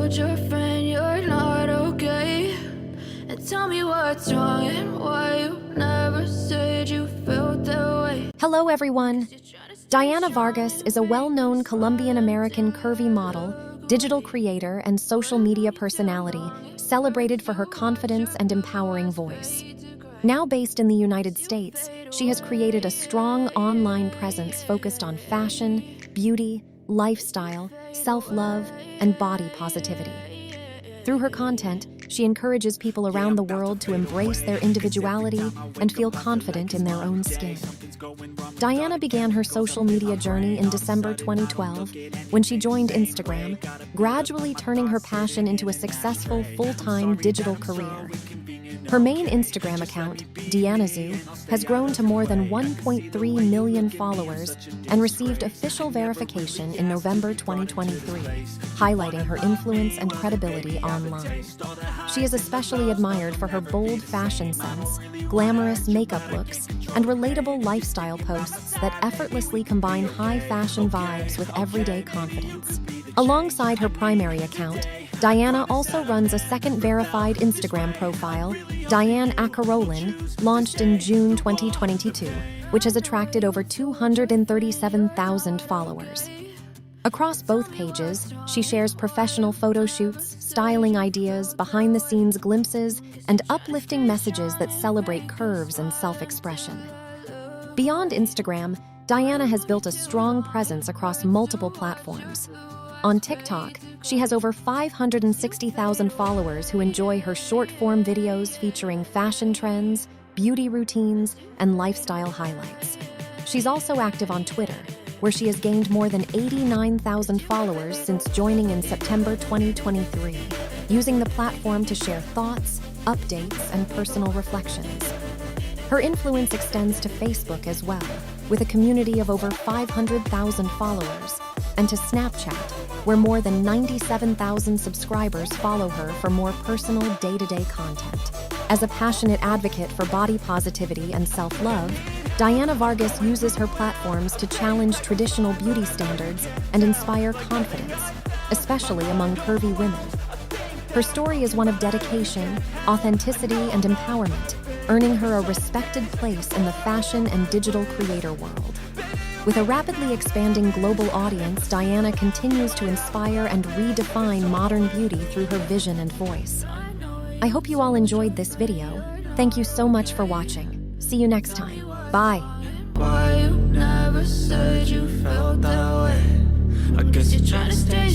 told your friend you're not okay? And tell me what's wrong and why you never said you felt that way. Hello, everyone. Dayana Vargas is a well-known Colombian-American curvy model, digital creator, and social media personality, celebrated for her confidence and empowering voice. Now based in the United States, she has created a strong online presence focused on fashion, beauty, lifestyle, self-love, and body positivity. Through her content, she encourages people around the world to embrace their individuality and feel confident in their own skin. Dayana began her social media journey in December 2012 when she joined Instagram, gradually turning her passion into a successful full-time digital career. Her main Instagram account, Dayana, has grown to more than 1.3 million followers and received official verification in November 2023, highlighting her influence and credibility online. She is especially admired for her bold fashion sense, glamorous makeup looks, and relatable lifestyle posts that effortlessly combine high fashion vibes with everyday confidence. Alongside her primary account, Dayana also runs a second verified Instagram profile, Dayana Vargas, launched in June 2022, which has attracted over 237,000 followers. Across both pages, she shares professional photo shoots, styling ideas, behind-the-scenes glimpses, and uplifting messages that celebrate curves and self-expression. Beyond Instagram, Dayana has built a strong presence across multiple platforms. On TikTok, she has over 560,000 followers who enjoy her short-form videos featuring fashion trends, beauty routines, and lifestyle highlights. She's also active on Twitter, where she has gained more than 89,000 followers since joining in September 2023, using the platform to share thoughts, updates, and personal reflections. Her influence extends to Facebook as well, with a community of over 500,000 followers, and to Snapchat, where more than 97,000 subscribers follow her for more personal day-to-day content. As a passionate advocate for body positivity and self-love, Dayana Vargas uses her platforms to challenge traditional beauty standards and inspire confidence, especially among curvy women. Her story is one of dedication, authenticity, and empowerment, earning her a respected place in the fashion and digital creator world. With a rapidly expanding global audience, Dayana continues to inspire and redefine modern beauty through her vision and voice. I hope you all enjoyed this video. Thank you so much for watching. See you next time. Bye. Why you never said you felt that way? I guess you're trying to stay